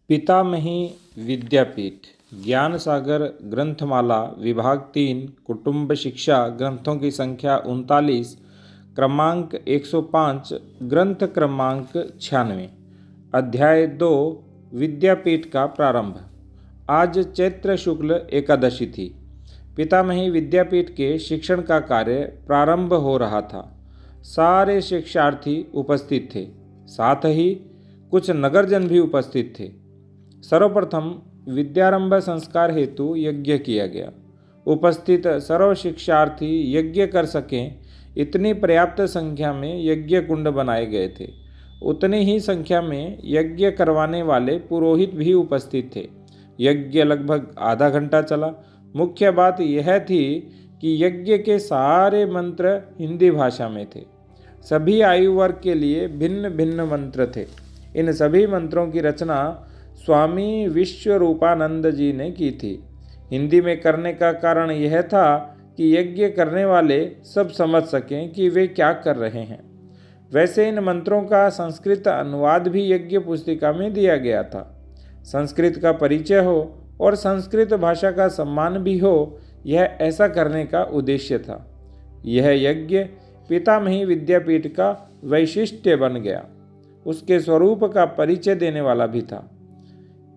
पितामही विद्यापीठ ज्ञान सागर ग्रंथमाला विभाग 3 कुटुंब शिक्षा ग्रंथों की संख्या 39 क्रमांक 105 ग्रंथ क्रमांक 96 अध्याय 2 विद्यापीठ का प्रारंभ। आज चैत्र शुक्ल एकादशी थी। पितामही विद्यापीठ के शिक्षण का कार्य प्रारंभ हो रहा था। सारे शिक्षार्थी उपस्थित थे, साथ ही कुछ नगरजन भी उपस्थित थे। सर्वप्रथम विद्यारंभ संस्कार हेतु यज्ञ किया गया। उपस्थित सर्व शिक्षार्थी यज्ञ कर सकें इतनी पर्याप्त संख्या में यज्ञ कुंड बनाए गए थे। उतनी ही संख्या में यज्ञ करवाने वाले पुरोहित भी उपस्थित थे। यज्ञ लगभग आधा घंटा चला। मुख्य बात यह थी कि यज्ञ के सारे मंत्र हिंदी भाषा में थे। सभी आयु वर्ग के लिए भिन्न भिन्न मंत्र थे। इन सभी मंत्रों की रचना स्वामी विश्वरूपानंद जी ने की थी। हिंदी में करने का कारण यह था कि यज्ञ करने वाले सब समझ सकें कि वे क्या कर रहे हैं। वैसे इन मंत्रों का संस्कृत अनुवाद भी यज्ञ पुस्तिका में दिया गया था। संस्कृत का परिचय हो और संस्कृत भाषा का सम्मान भी हो, यह ऐसा करने का उद्देश्य था। यह यज्ञ पितामही विद्यापीठ का वैशिष्ट्य बन गया, उसके स्वरूप का परिचय देने वाला भी था।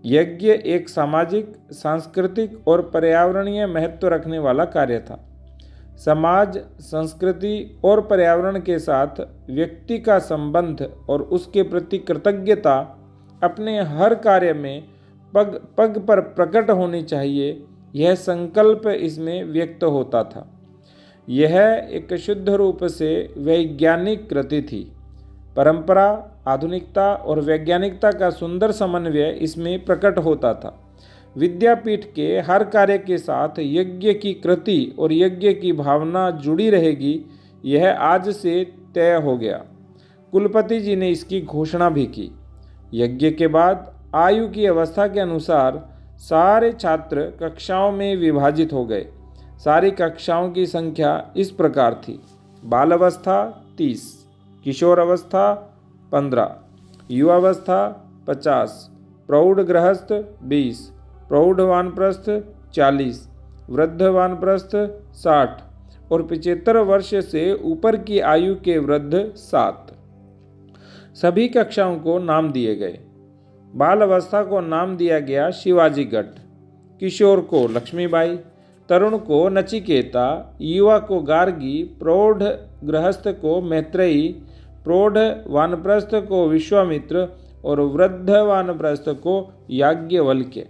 यज्ञ एक सामाजिक, सांस्कृतिक और पर्यावरणीय महत्व रखने वाला कार्य था। समाज, संस्कृति और पर्यावरण के साथ व्यक्ति का संबंध और उसके प्रति कृतज्ञता अपने हर कार्य में पग पग पर प्रकट होनी चाहिए, यह संकल्प इसमें व्यक्त होता था। यह एक शुद्ध रूप से वैज्ञानिक कृति थी। परंपरा, आधुनिकता और वैज्ञानिकता का सुंदर समन्वय इसमें प्रकट होता था। विद्यापीठ के हर कार्य के साथ यज्ञ की कृति और यज्ञ की भावना जुड़ी रहेगी, यह आज से तय हो गया। कुलपति जी ने इसकी घोषणा भी की। यज्ञ के बाद आयु की अवस्था के अनुसार सारे छात्र कक्षाओं में विभाजित हो गए। सारी कक्षाओं की संख्या इस प्रकार थी: बालावस्था 30, किशोर अवस्था 15, युवावस्था 50, प्रौढ़ गृहस्थ 20, प्रौढ़ वानप्रस्थ 40, वृद्ध वानप्रस्थ 60 और 75 वर्ष से ऊपर की आयु के वृद्ध 7। सभी कक्षाओं को नाम दिए गए। बाल अवस्था को नाम दिया गया शिवाजी गढ़, किशोर को लक्ष्मीबाई, तरुण को नचिकेता, युवा को गार्गी, प्रौढ़ गृहस्थ को मैत्रेयी, प्रौढ़ वानप्रस्थ को विश्वामित्र और वृद्ध वानप्रस्थ को याज्ञवल्क्य।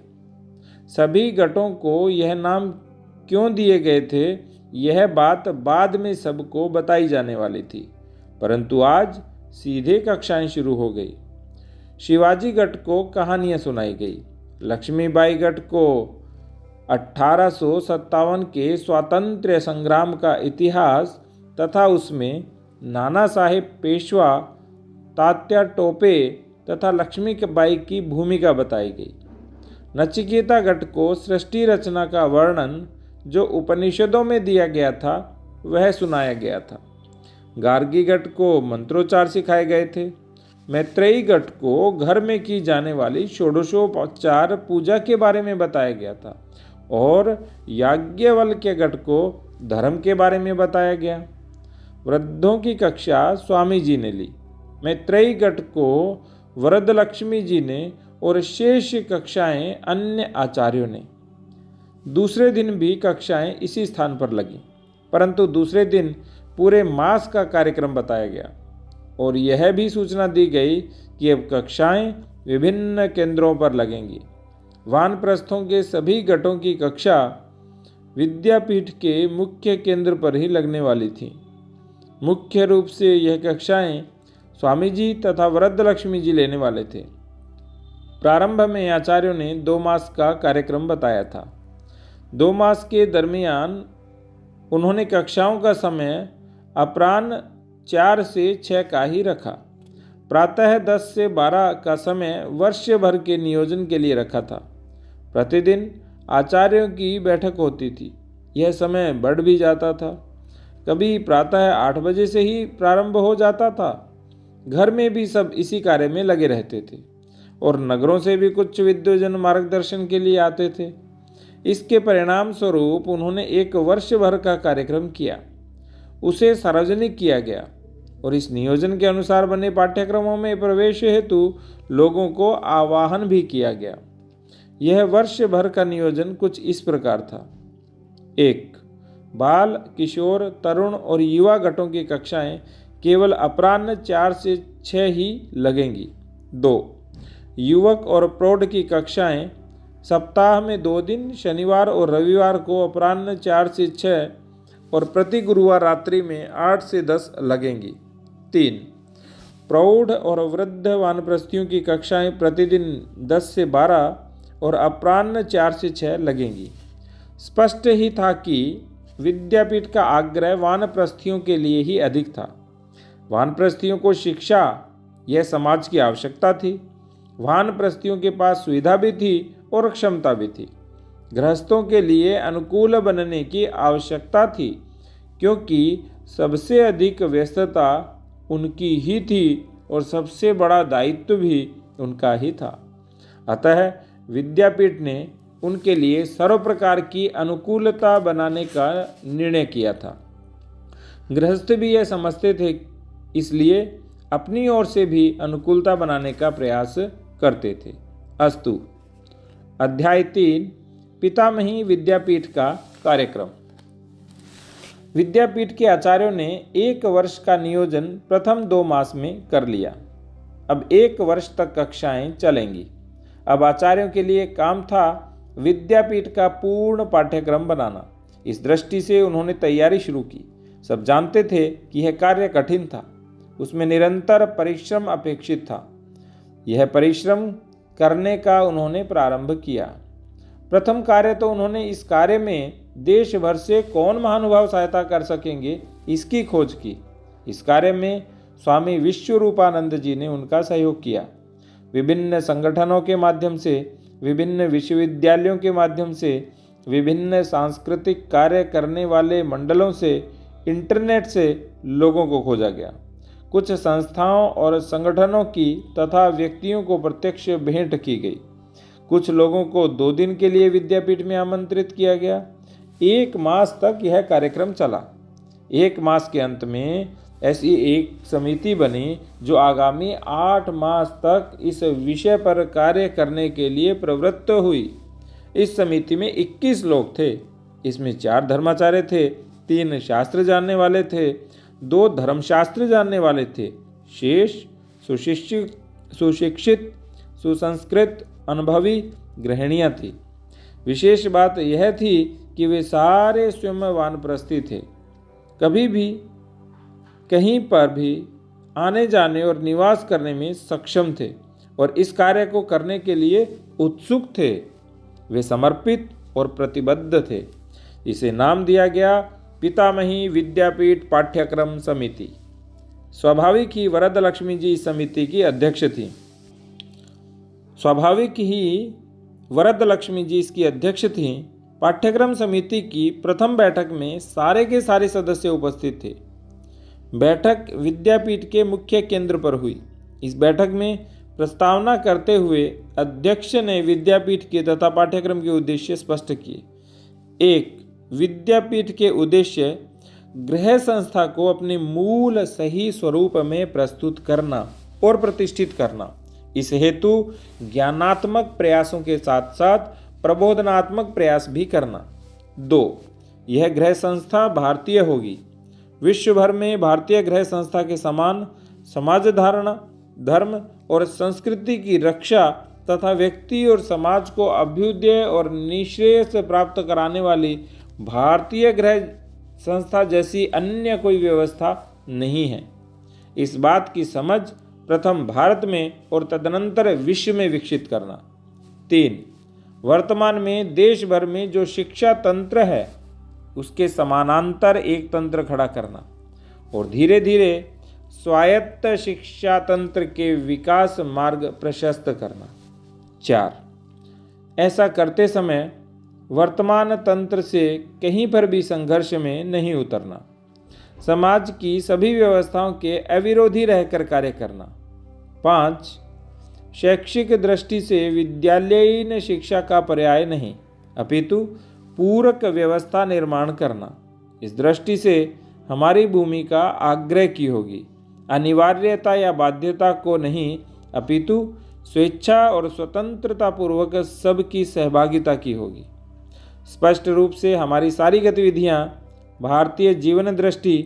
सभी गटों को यह नाम क्यों दिए गए थे, यह बात बाद में सबको बताई जाने वाली थी, परंतु आज सीधे कक्षाएं शुरू हो गई। शिवाजी गढ़ को कहानियां सुनाई गई। लक्ष्मीबाई गढ़ को 1857 के स्वातंत्र्य संग्राम का इतिहास तथा उसमें नाना साहेब पेशवा, तात्या टोपे तथा लक्ष्मीबाई की भूमिका बताई गई। नचिकेता गढ़ को सृष्टि रचना का वर्णन जो उपनिषदों में दिया गया था वह सुनाया गया था। गार्गी गढ़ को मंत्रोच्चार सिखाए गए थे। मैत्रेयी गढ़ को घर में की जाने वाली षोडशोपचार पूजा के बारे में बताया गया था और याज्ञवल्क्य गढ़ को धर्म के बारे में बताया गया। वृद्धों की कक्षा स्वामी जी ने ली। मैत्रेयी गढ़ को वरदलक्ष्मी जी ने और शेष कक्षाएं अन्य आचार्यों ने। दूसरे दिन भी कक्षाएं इसी स्थान पर लगी, परंतु दूसरे दिन पूरे मास का कार्यक्रम बताया गया और यह भी सूचना दी गई कि अब कक्षाएं विभिन्न केंद्रों पर लगेंगी। वानप्रस्थों के सभी गटों की कक्षा विद्यापीठ के मुख्य केंद्र पर ही लगने वाली थी। मुख्य रूप से यह कक्षाएं स्वामी जी तथा वरदलक्ष्मी जी लेने वाले थे। प्रारंभ में आचार्यों ने 2 मास का कार्यक्रम बताया था। 2 मास के दरमियान उन्होंने कक्षाओं का समय अपराह्न 4 से 6 का ही रखा। प्रातः 10 से 12 का समय वर्ष भर के नियोजन के लिए रखा था। प्रतिदिन आचार्यों की बैठक होती थी। यह समय बढ़ भी जाता था। कभी प्रातः 8 बजे से ही प्रारंभ हो जाता था। घर में भी सब इसी कार्य में लगे रहते थे और नगरों से भी कुछ विद्वजन मार्गदर्शन के लिए आते थे। इसके परिणाम स्वरूप उन्होंने एक वर्ष भर का कार्यक्रम किया, उसे सार्वजनिक किया गया और इस नियोजन के अनुसार बने पाठ्यक्रमों में प्रवेश हेतु लोगों को आवाहन भी किया गया। यह वर्ष भर का नियोजन कुछ इस प्रकार था। 1. बाल, किशोर, तरुण और युवा गटों की कक्षाएं केवल अपराह्न 4 से 6 ही लगेंगी। 2. युवक और प्रौढ़ की कक्षाएं सप्ताह में 2 दिन, शनिवार और रविवार को अपराह्न 4 से 6 और प्रति गुरुवार रात्रि में 8 से 10 लगेंगी। 3. प्रौढ़ और वृद्ध वानप्रस्थियों की कक्षाएं प्रतिदिन 10 से 12 और अपराह्न 4 से 6 लगेंगी। स्पष्ट ही था कि विद्यापीठ का आग्रह वानप्रस्थियों के लिए ही अधिक था। वानप्रस्थियों को शिक्षा, यह समाज की आवश्यकता थी। वानप्रस्थियों के पास सुविधा भी थी और क्षमता भी थी। गृहस्थों के लिए अनुकूल बनने की आवश्यकता थी, क्योंकि सबसे अधिक व्यस्तता उनकी ही थी और सबसे बड़ा दायित्व भी उनका ही था। अतः विद्यापीठ ने उनके लिए सर्व प्रकार की अनुकूलता बनाने का निर्णय किया था। गृहस्थ भी यह समझते थे, इसलिए अपनी ओर से भी अनुकूलता बनाने का प्रयास करते थे। अस्तु। अध्याय 3, पितामही विद्यापीठ का कार्यक्रम। विद्यापीठ के आचार्यों ने 1 वर्ष का नियोजन प्रथम 2 मास में कर लिया। अब 1 वर्ष तक कक्षाएं चलेंगी। अब आचार्यों के लिए काम था विद्यापीठ का पूर्ण पाठ्यक्रम बनाना। इस दृष्टि से उन्होंने तैयारी शुरू की। सब जानते थे कि यह कार्य कठिन था, उसमें निरंतर परिश्रम अपेक्षित था। यह परिश्रम करने का उन्होंने प्रारंभ किया। प्रथम कार्य तो उन्होंने इस कार्य में देश भर से कौन महानुभाव सहायता कर सकेंगे, इसकी खोज की। इस कार्य में स्वामी विश्वरूपानंद जी ने उनका सहयोग किया। विभिन्न संगठनों के माध्यम से, विभिन्न विश्वविद्यालयों के माध्यम से, विभिन्न सांस्कृतिक कार्य करने वाले मंडलों से, इंटरनेट से लोगों को खोजा गया। कुछ संस्थाओं और संगठनों की तथा व्यक्तियों को प्रत्यक्ष भेंट की गई। कुछ लोगों को 2 दिन के लिए विद्यापीठ में आमंत्रित किया गया। 1 मास तक यह कार्यक्रम चला। 1 मास के अंत में ऐसी एक समिति बनी जो आगामी 8 मास तक इस विषय पर कार्य करने के लिए प्रवृत्त हुई। इस समिति में 21 लोग थे। इसमें 4 धर्माचार्य थे, 3 शास्त्र जानने वाले थे, 2 धर्मशास्त्र जानने वाले थे, शेष सुशिक्षित, सुसंस्कृत, अनुभवी गृहिणियाँ थी। विशेष बात यह थी कि वे सारे स्वयं वानप्रस्थी थे, कभी भी कहीं पर भी आने जाने और निवास करने में सक्षम थे और इस कार्य को करने के लिए उत्सुक थे। वे समर्पित और प्रतिबद्ध थे। इसे नाम दिया गया पितामही विद्यापीठ पाठ्यक्रम समिति। स्वाभाविक ही वरदलक्ष्मी जी इस समिति की अध्यक्ष थी। इसकी अध्यक्ष थीं। पाठ्यक्रम समिति की प्रथम बैठक में सारे के सारे सदस्य उपस्थित थे। बैठक विद्यापीठ के मुख्य केंद्र पर हुई। इस बैठक में प्रस्तावना करते हुए अध्यक्ष ने विद्यापीठ के तथा पाठ्यक्रम के उद्देश्य स्पष्ट किए। 1. विद्यापीठ के उद्देश्य गृह संस्था को अपने मूल सही स्वरूप में प्रस्तुत करना और प्रतिष्ठित करना। इस हेतु ज्ञानात्मक प्रयासों के साथ साथ प्रबोधनात्मक प्रयास भी करना। 2. यह गृह संस्था भारतीय होगी। विश्व भर में भारतीय गृह संस्था के समान समाज धारणा, धर्म और संस्कृति की रक्षा तथा व्यक्ति और समाज को अभ्युदय और निःश्रेयस प्राप्त कराने वाली भारतीय गृह संस्था जैसी अन्य कोई व्यवस्था नहीं है। इस बात की समझ प्रथम भारत में और तदनंतर विश्व में विकसित करना। 3. वर्तमान में देश भर में जो शिक्षा तंत्र है उसके समानांतर एक तंत्र खड़ा करना और धीरे धीरे स्वायत्त शिक्षा तंत्र के विकास मार्ग प्रशस्त करना। 4. ऐसा करते समय वर्तमान तंत्र से कहीं पर भी संघर्ष में नहीं उतरना। समाज की सभी व्यवस्थाओं के अविरोधी रहकर कार्य करना। 5. शैक्षिक दृष्टि से विद्यालयीन शिक्षा का पर्याय नहीं, अपितु पूरक व्यवस्था निर्माण करना। इस दृष्टि से हमारी भूमिका आग्रह की होगी, अनिवार्यता या बाध्यता को नहीं, अपितु स्वेच्छा और स्वतंत्रता पूर्वक सबकी सहभागिता की होगी। स्पष्ट रूप से हमारी सारी गतिविधियां भारतीय जीवन दृष्टि,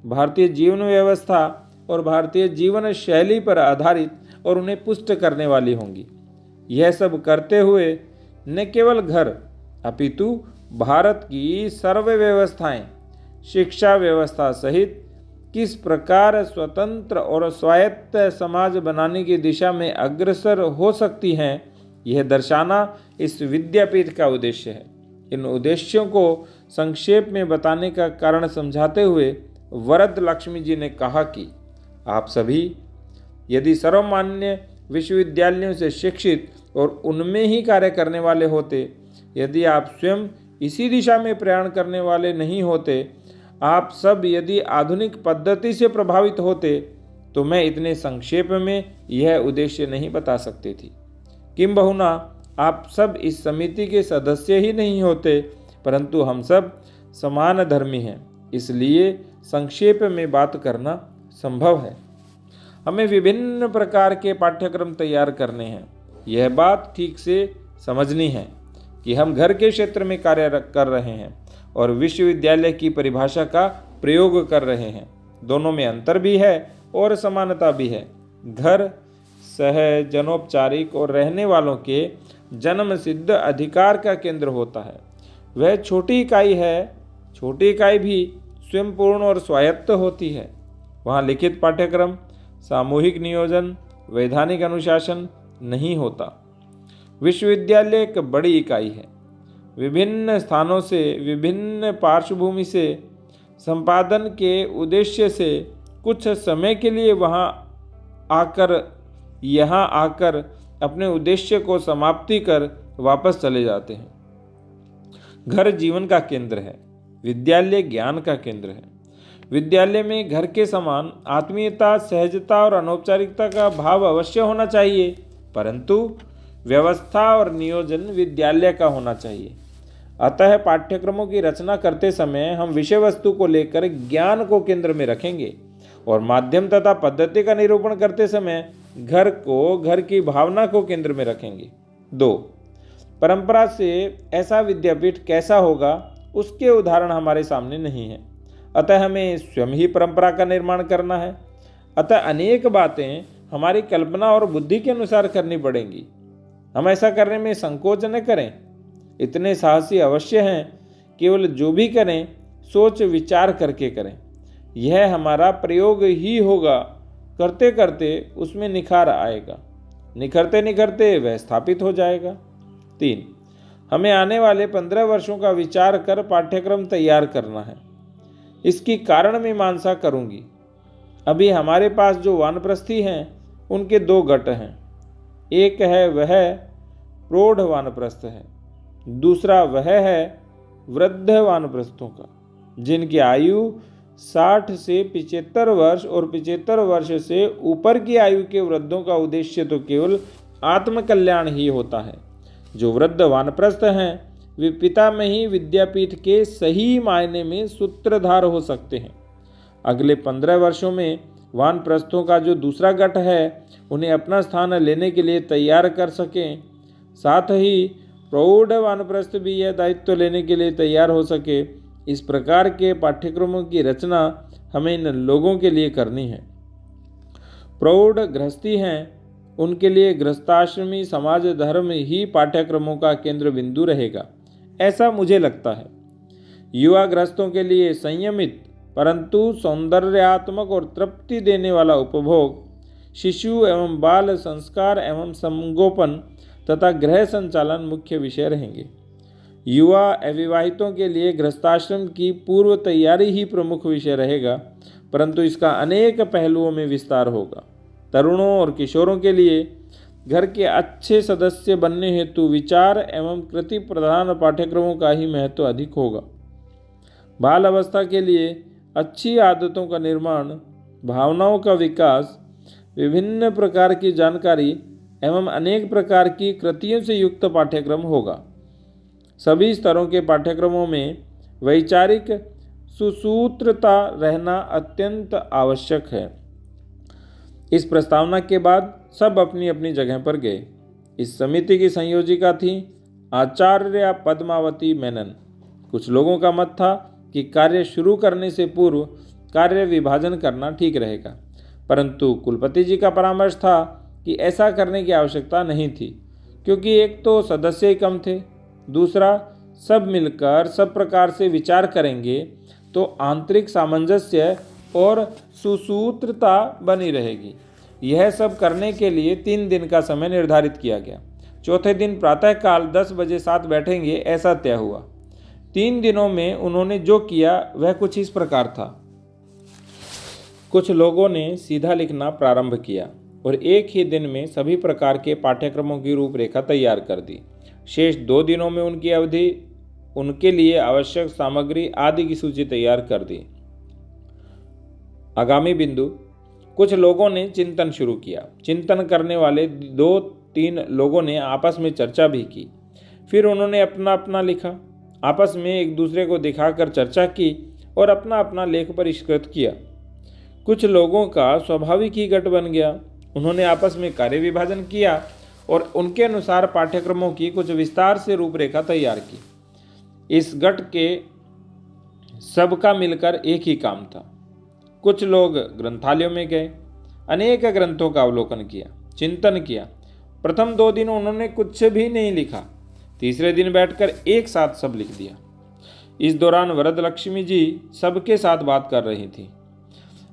भारतीय जीवन व्यवस्था और भारतीय जीवन शैली पर आधारित और उन्हें पुष्ट करने वाली होंगी। यह सब करते हुए न केवल घर अपितु भारत की सर्व व्यवस्थाएं, शिक्षा व्यवस्था सहित किस प्रकार स्वतंत्र और स्वायत्त समाज बनाने की दिशा में अग्रसर हो सकती हैं, यह दर्शाना इस विद्यापीठ का उद्देश्य है। इन उद्देश्यों को संक्षेप में बताने का कारण समझाते हुए वरद लक्ष्मी जी ने कहा कि आप सभी यदि सर्वमान्य विश्वविद्यालयों से शिक्षित और उनमें ही कार्य करने वाले होते, यदि आप स्वयं इसी दिशा में प्रयाण करने वाले नहीं होते, आप सब यदि आधुनिक पद्धति से प्रभावित होते, तो मैं इतने संक्षेप में यह उद्देश्य नहीं बता सकती थी। किंबहुना आप सब इस समिति के सदस्य ही नहीं होते, परंतु हम सब समान धर्मी हैं, इसलिए संक्षेप में बात करना संभव है। हमें विभिन्न प्रकार के पाठ्यक्रम तैयार करने हैं। यह बात ठीक से समझनी है कि हम घर के क्षेत्र में कार्य कर रहे हैं और विश्वविद्यालय की परिभाषा का प्रयोग कर रहे हैं। दोनों में अंतर भी है और समानता भी है। घर सहज, जनौपचारिक और रहने वालों के जन्म सिद्ध अधिकार का केंद्र होता है। वह छोटी इकाई है। छोटी इकाई भी स्वयं पूर्ण और स्वायत्त होती है। वहाँ लिखित पाठ्यक्रम, सामूहिक नियोजन, वैधानिक अनुशासन नहीं होता। विश्वविद्यालय एक बड़ी इकाई है। विभिन्न स्थानों से, विभिन्न पार्श्वभूमि से, संपादन के उद्देश्य से कुछ समय के लिए यहाँ आकर अपने उद्देश्य को समाप्ति कर वापस चले जाते हैं। घर जीवन का केंद्र है, विद्यालय ज्ञान का केंद्र है। विद्यालय में घर के समान आत्मीयता, सहजता और अनौपचारिकता का भाव अवश्य होना चाहिए, परंतु व्यवस्था और नियोजन विद्यालय का होना चाहिए। अतः पाठ्यक्रमों की रचना करते समय हम विषय वस्तु को लेकर ज्ञान को केंद्र में रखेंगे और माध्यम तथा पद्धति का निरूपण करते समय घर को, घर की भावना को केंद्र में रखेंगे। 2. परंपरा से ऐसा विद्यापीठ कैसा होगा, उसके उदाहरण हमारे सामने नहीं है। अतः हमें स्वयं ही परंपरा का निर्माण करना है। अतः अनेक बातें हमारी कल्पना और बुद्धि के अनुसार करनी पड़ेंगी। हम ऐसा करने में संकोच न करें। इतने साहसी अवश्य हैं। केवल जो भी करें सोच विचार करके करें। यह हमारा प्रयोग ही होगा। करते करते उसमें निखार आएगा। निखरते निखरते वह स्थापित हो जाएगा। 3. हमें आने वाले 15 वर्षों का विचार कर पाठ्यक्रम तैयार करना है। इसकी कारण मीमांसा करूंगी। अभी हमारे पास जो वानप्रस्थी हैं उनके 2 गट हैं। एक है वह प्रौढ़ वानप्रस्थ है, दूसरा वह है वृद्ध वानप्रस्थों का, जिनकी आयु 60 से 75 वर्ष और 75 वर्ष से ऊपर की आयु के वृद्धों का उद्देश्य तो केवल आत्मकल्याण ही होता है। जो वृद्ध वानप्रस्थ हैं वे पिता में ही विद्यापीठ के सही मायने में सूत्रधार हो सकते हैं। अगले 15 वर्षों में वानप्रस्थों का जो दूसरा गट है उन्हें अपना स्थान लेने के लिए तैयार कर सकें, साथ ही प्रौढ़ वानप्रस्थ भी यह दायित्व लेने के लिए तैयार हो सके। इस प्रकार के पाठ्यक्रमों की रचना हमें इन लोगों के लिए करनी है। प्रौढ़ गृहस्थी हैं, उनके लिए गृहस्थाश्रमी समाज धर्म ही पाठ्यक्रमों का केंद्र बिंदु रहेगा, ऐसा मुझे लगता है। युवा गृहस्थों के लिए संयमित परंतु सौंदर्यात्मक और तृप्ति देने वाला उपभोग, शिशु एवं बाल संस्कार एवं संगोपन तथा गृह संचालन मुख्य विषय रहेंगे। युवा अविवाहितों के लिए गृहस्थाश्रम की पूर्व तैयारी ही प्रमुख विषय रहेगा, परंतु इसका अनेक पहलुओं में विस्तार होगा। तरुणों और किशोरों के लिए घर के अच्छे सदस्य बनने हेतु विचार एवं कृति प्रधान पाठ्यक्रमों का ही महत्व अधिक होगा। बाल अवस्था के लिए अच्छी आदतों का निर्माण, भावनाओं का विकास, विभिन्न प्रकार की जानकारी एवं अनेक प्रकार की कृतियों से युक्त पाठ्यक्रम होगा। सभी स्तरों के पाठ्यक्रमों में वैचारिक सुसूत्रता रहना अत्यंत आवश्यक है। इस प्रस्तावना के बाद सब अपनी अपनी जगह पर गए। इस समिति की संयोजिका थी आचार्य पद्मावती मेनन। कुछ लोगों का मत था कि कार्य शुरू करने से पूर्व कार्य विभाजन करना ठीक रहेगा, परंतु कुलपति जी का परामर्श था कि ऐसा करने की आवश्यकता नहीं थी, क्योंकि एक तो सदस्य ही कम थे, दूसरा सब मिलकर सब प्रकार से विचार करेंगे तो आंतरिक सामंजस्य और सुसूत्रता बनी रहेगी। यह सब करने के लिए 3 दिन का समय निर्धारित किया गया। चौथे दिन प्रातःकाल 10 बजे साथ बैठेंगे, ऐसा तय हुआ। 3 दिनों में उन्होंने जो किया वह कुछ इस प्रकार था। कुछ लोगों ने सीधा लिखना प्रारंभ किया और एक ही दिन में सभी प्रकार के पाठ्यक्रमों की रूपरेखा तैयार कर दी। शेष 2 दिनों में उनकी अवधि उनके लिए आवश्यक सामग्री आदि की सूची तैयार कर दी। आगामी बिंदु, कुछ लोगों ने चिंतन शुरू किया। चिंतन करने वाले 2-3 लोगों ने आपस में चर्चा भी की। फिर उन्होंने अपना अपना लिखा, आपस में एक दूसरे को दिखाकर चर्चा की और अपना अपना लेख परिष्कृत किया। कुछ लोगों का स्वाभाविक ही गठ बन गया। उन्होंने आपस में कार्य विभाजन किया और उनके अनुसार पाठ्यक्रमों की कुछ विस्तार से रूपरेखा तैयार की। इस गठ के सबका मिलकर एक ही काम था। कुछ लोग ग्रंथालयों में गए, अनेक ग्रंथों का अवलोकन किया, चिंतन किया। प्रथम 2 दिन उन्होंने कुछ भी नहीं लिखा। तीसरे दिन बैठकर एक साथ सब लिख दिया। इस दौरान वरद लक्ष्मी जी सबके साथ बात कर रही थी,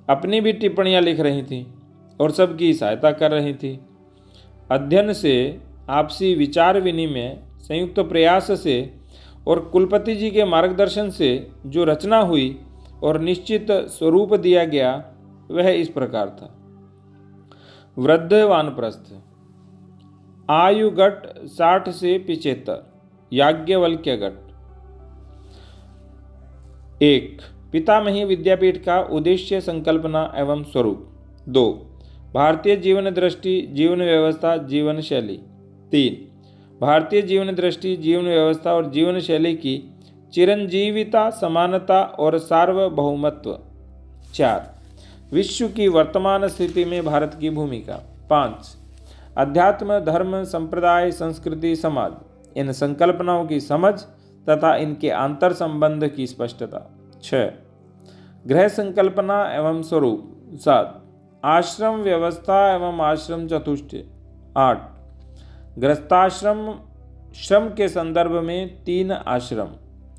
अपनी भी टिप्पणियां लिख रही थी और सबकी सहायता कर रही थी। अध्ययन से, आपसी विचार विनिमय, संयुक्त प्रयास से और कुलपति जी के मार्गदर्शन से जो रचना हुई और निश्चित स्वरूप दिया गया वह इस प्रकार था। वृद्ध वानप्रस्थ, आयु गट 60 से 75, याज्ञवल्क्य गट। 1. पितामही विद्यापीठ का उद्देश्य, संकल्पना एवं स्वरूप। 2. भारतीय जीवन दृष्टि, जीवन व्यवस्था, जीवन शैली। 3. भारतीय जीवन दृष्टि, जीवन व्यवस्था और जीवन शैली की चिरंजीविता, समानता और सार्वभौमत्व। 4. विश्व की वर्तमान स्थिति में भारत की भूमिका। 5. अध्यात्म, धर्म, संप्रदाय, संस्कृति, समाज, इन संकल्पनाओं की समझ तथा इनके आंतर संबंध की स्पष्टता। 6. गृह संकल्पना एवं स्वरूप। 7. आश्रम व्यवस्था एवं आश्रम चतुष्टय। 8. गृहस्थाश्रम, श्रम के संदर्भ में 3 आश्रम।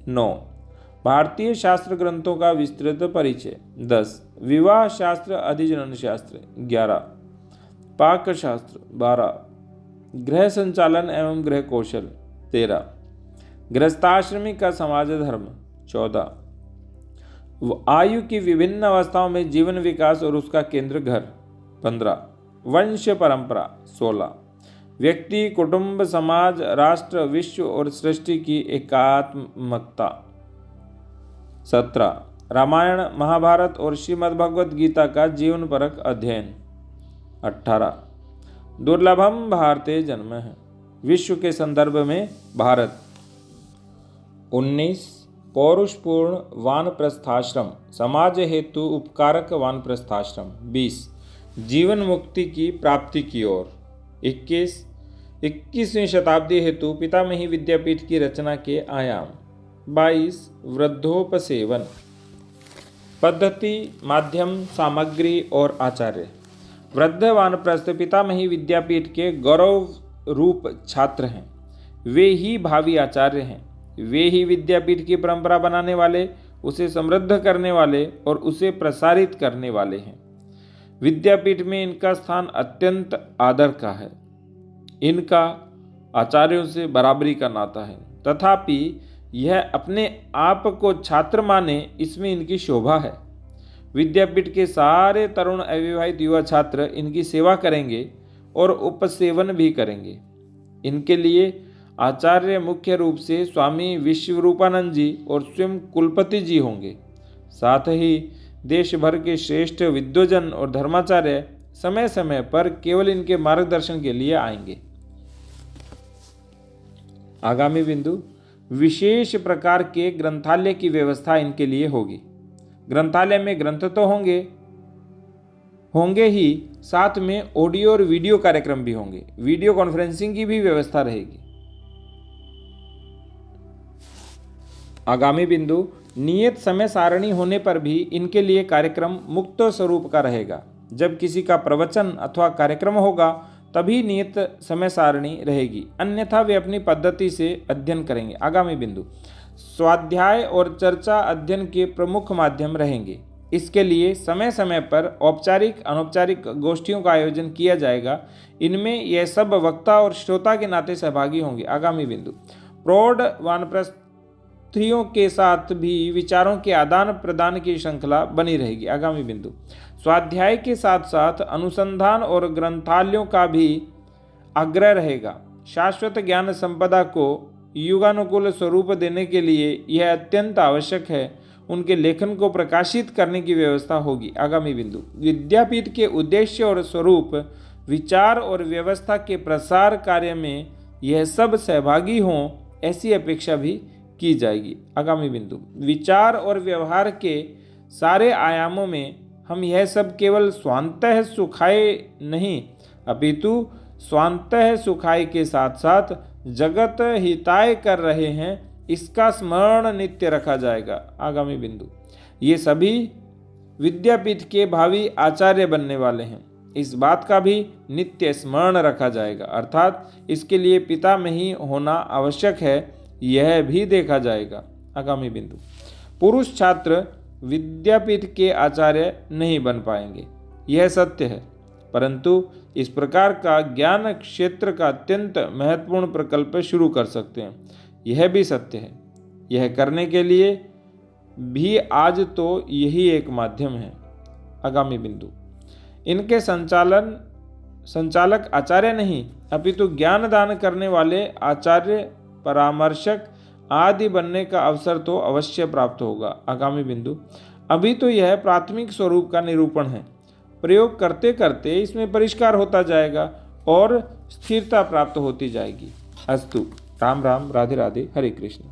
9. भारतीय शास्त्र ग्रंथों का विस्तृत परिचय। 10. विवाह शास्त्र, अधिजनन शास्त्र। 11. पाक शास्त्र। 12. गृह संचालन एवं गृह कौशल। 13. गृहस्थाश्रमी का समाज धर्म। 14. आयु की विभिन्न अवस्थाओं में जीवन विकास और उसका केंद्र घर। 15. वंश परंपरा। 16. व्यक्ति, कुटुंब, समाज, राष्ट्र, विश्व और सृष्टि की एकात्मकता। 17. रामायण, महाभारत और श्रीमद् भगवद गीता का जीवन परक अध्ययन। 18. दुर्लभम भारते जन्म है, विश्व के संदर्भ में भारत। 19. पौरुषपूर्ण वानप्रस्थाश्रम, समाज हेतु उपकारक वानप्रस्थाश्रम। 20. जीवन मुक्ति की प्राप्ति की ओर। 21वीं शताब्दी हेतु पितामही विद्यापीठ की रचना के आयाम। 22. वृद्धोपसेवन, पद्धति, माध्यम, सामग्री और आचार्य। वृद्ध वानप्रस्थ पितामही विद्यापीठ के गौरव रूप छात्र हैं। वे ही भावी आचार्य हैं। वे ही विद्यापीठ की परंपरा बनाने वाले, उसे समृद्ध करने वाले और उसे प्रसारित करने वाले हैं। विद्यापीठ में इनका स्थान अत्यंत आदर का है। इनका आचार्यों से बराबरी का नाता है, तथापि यह अपने आप को छात्र माने, इसमें इनकी शोभा है। विद्यापीठ के सारे तरुण अविवाहित युवा छात्र इनकी सेवा करेंगे और उपसेवन भी करेंगे। इनके लिए आचार्य मुख्य रूप से स्वामी विश्वरूपानंद जी और स्वयं कुलपति जी होंगे। साथ ही देश भर के श्रेष्ठ विद्वजन और धर्माचार्य समय समय पर केवल इनके मार्गदर्शन के लिए आएंगे। आगामी बिंदु, विशेष प्रकार के ग्रंथालय की व्यवस्था इनके लिए होगी। ग्रंथालय में ग्रंथ तो होंगे ही, साथ में ऑडियो और वीडियो कार्यक्रम भी होंगे। वीडियो कॉन्फ्रेंसिंग की भी व्यवस्था रहेगी। आगामी बिंदु, नियत समय सारणी होने पर भी इनके लिए कार्यक्रम मुक्त स्वरूप का रहेगा। जब किसी का प्रवचन अथवा कार्यक्रम होगा तभी नियत समय सारणी रहेगी, अन्यथा वे अपनी पद्धति से अध्ययन करेंगे। आगामी बिंदु, स्वाध्याय और चर्चा अध्ययन के प्रमुख माध्यम रहेंगे। इसके लिए समय समय पर औपचारिक अनौपचारिक गोष्ठियों का आयोजन किया जाएगा। इनमें यह सब वक्ता और श्रोता के नाते सहभागी होंगे। आगामी बिंदु, प्रौढ़ वानप्रस्थियों के साथ भी विचारों के आदान प्रदान की श्रृंखला बनी रहेगी। आगामी बिंदु, स्वाध्याय के साथ साथ अनुसंधान और ग्रंथालयों का भी आग्रह रहेगा। शाश्वत ज्ञान संपदा को युगानुकूल स्वरूप देने के लिए यह अत्यंत आवश्यक है। उनके लेखन को प्रकाशित करने की व्यवस्था होगी। आगामी बिंदु, विद्यापीठ के उद्देश्य और स्वरूप, विचार और व्यवस्था के प्रसार कार्य में यह सब सहभागी हों, ऐसी अपेक्षा भी की जाएगी। आगामी बिंदु, विचार और व्यवहार के सारे आयामों में हम यह सब केवल स्वांतः सुखाय नहीं, अपितु स्वांतः सुखाय के साथ साथ जगत हिताय कर रहे हैं, इसका स्मरण नित्य रखा जाएगा। आगामी बिंदु, ये सभी विद्यापीठ के भावी आचार्य बनने वाले हैं, इस बात का भी नित्य स्मरण रखा जाएगा। अर्थात इसके लिए पिता में ही होना आवश्यक है, यह भी देखा जाएगा। आगामी बिंदु, पुरुष छात्र विद्यापीठ के आचार्य नहीं बन पाएंगे, यह सत्य है, परंतु इस प्रकार का ज्ञान क्षेत्र का अत्यंत महत्वपूर्ण प्रकल्प शुरू कर सकते हैं, यह भी सत्य है। यह करने के लिए भी आज तो यही एक माध्यम है। आगामी बिंदु, इनके संचालक आचार्य नहीं, अपितु ज्ञान दान करने वाले आचार्य, परामर्शक आदि बनने का अवसर तो अवश्य प्राप्त होगा। आगामी बिंदु, अभी तो यह प्राथमिक स्वरूप का निरूपण है, प्रयोग करते करते इसमें परिष्कार होता जाएगा और स्थिरता प्राप्त होती जाएगी। अस्तु। राम राम, राधे राधे, हरे कृष्ण।